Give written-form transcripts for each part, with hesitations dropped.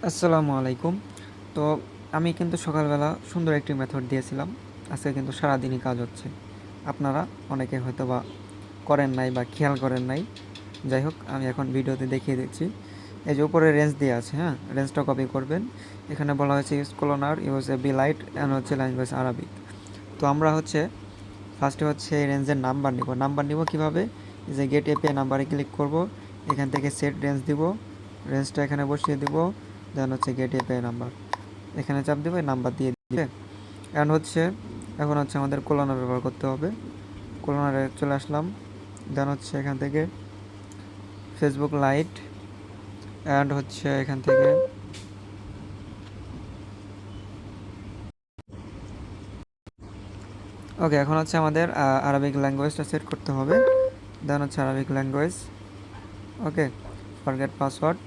আসসালামু আলাইকুম। তো আমি কিন্তু সকালবেলা সুন্দর একটি মেথড দিয়েছিলাম। আজকে কিন্তু সারাদিনই কাজ হচ্ছে। আপনারা অনেকে হয়তোবা করেন নাই বা খেয়াল করেন নাই। যাই হোক, আমি এখন ভিডিওতে দেখিয়ে দিচ্ছি। এই যে উপরে রেঞ্জ দেওয়া আছে, হ্যাঁ? রেঞ্জটা কপি করবেন। এখানে বলা হয়েছে ইউজ কলোনার, use a b light and হচ্ছে ল্যাঙ্গুয়েজ আরবিক। তো আমরা হচ্ছে ফার্স্টে হচ্ছে এই রেঞ্জের নাম্বার নিব। নাম্বার নিব কীভাবে? এই যে গেট এপিআই নাম্বারে ক্লিক করব। এখান থেকে সেট রেঞ্জ দিব। রেঞ্জটা এখানে বসিয়ে দিব। দেন হচ্ছে গেট এপিআই নাম্বার, এখানে চাপ দেবে, নাম্বার দিয়ে দিবে। অ্যান্ড হচ্ছে এখন হচ্ছে আমাদের কোলনার ব্যবহার করতে হবে। কোলনারে চলে আসলাম। দেন হচ্ছে এখান থেকে ফেসবুক লাইট অ্যান্ড হচ্ছে এখান থেকে ওকে, এখন হচ্ছে আমাদের আরবিক ল্যাঙ্গুয়েজটা সেট করতে হবে। দেন হচ্ছে আরবিক ল্যাঙ্গুয়েজ। ওকে, ফরগেট পাসওয়ার্ড।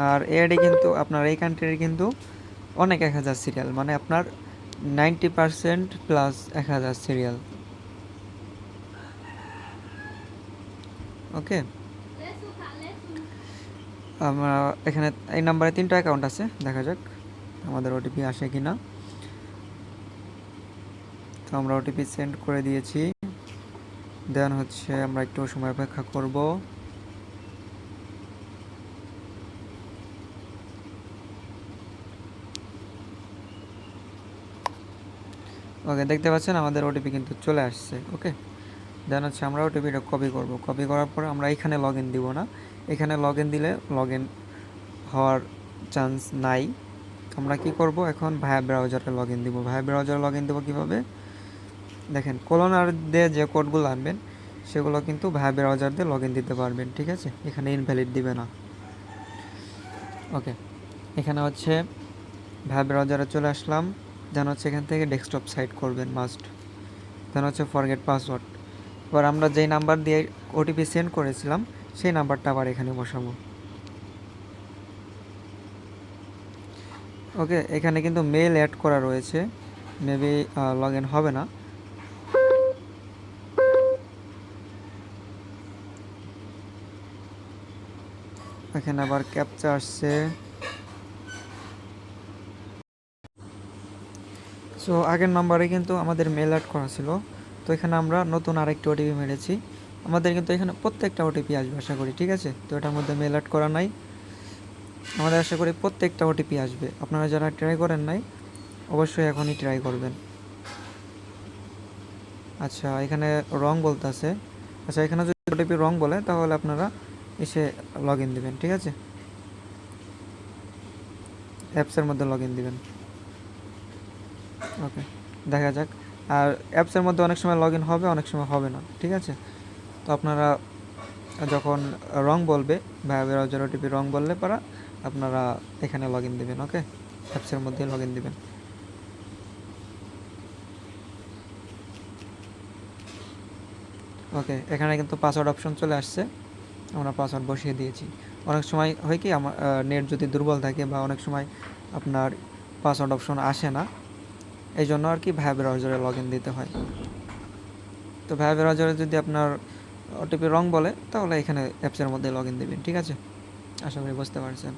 আর এআইডি কিন্তু আপনার এই কান্ট্রির কিন্তু অনেক 1000 সিরিয়াল, মানে আপনার 90% প্লাস 1000 সিরিয়াল। ওকে, আমরা এখানে এই নাম্বারে 3টা অ্যাকাউন্ট আছে, দেখা যাক আমাদের ওটিপি আসে কি না। তো আমরা ওটিপি সেন্ড করে দিয়েছি। দেন হচ্ছে আমরা একটু সময় অপেক্ষা করব। ওকে, দেখতে পাচ্ছেন আমাদের ওটিপি কিন্তু চলে আসছে। ওকে, দেন হচ্ছে আমরা ওটিপিটা কপি করব। কপি করার পর আমরা এখানে লগ ইন দিব না, এখানে লগ ইন দিলে লগ ইন হওয়ার চান্স নাই। আমরা কি করব, এখন ভায়া ব্রাউজারে লগ ইন দিব। ভায়া ব্রাউজারে লগ ইন দেবো কীভাবে? দেখেন, কোলোনার দিয়ে যে কোডগুলো আনবেন সেগুলো কিন্তু ভায়া ব্রাউজার দিয়ে লগ ইন দিতে পারবেন, ঠিক আছে? এখানে ইনভ্যালিড দিবে না। ওকে, এখানে হচ্ছে ভায়া ব্রাউজারে চলে আসলাম। দেন হচ্ছে এখান থেকে ডেস্কটপ সাইট করবেন মাস্ট। দেন হচ্ছে ফরগেট পাসওয়ার্ড। এবার আমরা যেই নাম্বার দিয়ে ওটিপি সেন্ড করেছিলাম সেই নাম্বারটা আবার এখানে বসাবো। ওকে, এখানে কিন্তু মেল অ্যাড করা রয়েছে, মেবি লগ ইন হবে না। এখানে আবার ক্যাপচা আসছে। সো আগের নাম্বারে কিন্তু আমাদের মেল অ্যাড করা ছিল, তো এখানে আমরা নতুন আরেকটি ওটিপি মেরেছি। আমাদের কিন্তু এখানে প্রত্যেকটা ওটিপি আসবে আশা করি, ঠিক আছে? তো এটার মধ্যে মেল অ্যাড করা নাই, আমাদের আশা করি প্রত্যেকটা ওটিপি আসবে। আপনারা যারা ট্রাই করেন নাই অবশ্যই এখনই ট্রাই করবেন। আচ্ছা, এখানে রং বলতেছে। আচ্ছা, এখানে যদি ওটিপি রং বলে তাহলে আপনারা এসে লগ ইন দেবেন, ঠিক আছে? অ্যাপসের মধ্যে লগ ইন দেবেন। ওকে, দেখা যাক। আর অ্যাপসের মধ্যে অনেক সময় লগ ইন হবে, অনেক সময় হবে না, ঠিক আছে? তো আপনারা যখন রং বলবে, ব্রাউজার ওটিপি রং বললে পরা আপনারা এখানে লগ ইন দেবেন। ওকে, অ্যাপসের মধ্যে লগ ইন দেবেন। ওকে, এখানে কিন্তু পাসওয়ার্ড অপশন চলে আসছে, আমরা পাসওয়ার্ড বসিয়ে দিয়েছি। অনেক সময় হয় কি, আমার নেট যদি দুর্বল থাকে বা অনেক সময় আপনার পাসওয়ার্ড অপশন আসে না, এই জন্য আর কি ভায়া ব্রাউজারে লগ ইন দিতে হয়। তো ভায়া ব্রাউজারে যদি আপনার ওটিপি রং বলে তাহলে এখানে অ্যাপসের মধ্যে লগ ইন দেবেন, ঠিক আছে? আশা করি বুঝতে পারছেন।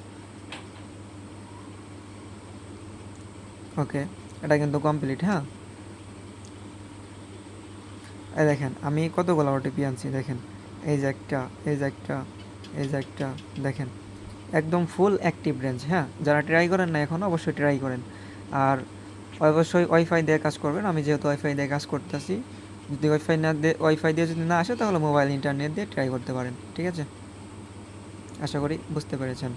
ওকে, এটা কিন্তু কমপ্লিট। হ্যাঁ, এই দেখেন আমি কতগুলো ওটিপি আনছি, দেখেন। এই যে একটা, এই যে একটা, এই যে একটা, দেখেন একদম ফুল অ্যাক্টিভ রেঞ্জ। হ্যাঁ, যারা ট্রাই করেন না এখন অবশ্যই ট্রাই করেন। আর অবশ্যই ওয়াইফাই দিয়ে কাজ করবেন। আমি যেহেতু ওয়াইফাই দিয়ে কাজ করতেছি, যদি ওয়াইফাই দিয়ে যদি না আসে তাহলে মোবাইল ইন্টারনেট দিয়ে ট্রাই করতে পারেন, ঠিক আছে? আশা করি বুঝতে পেরেছেন।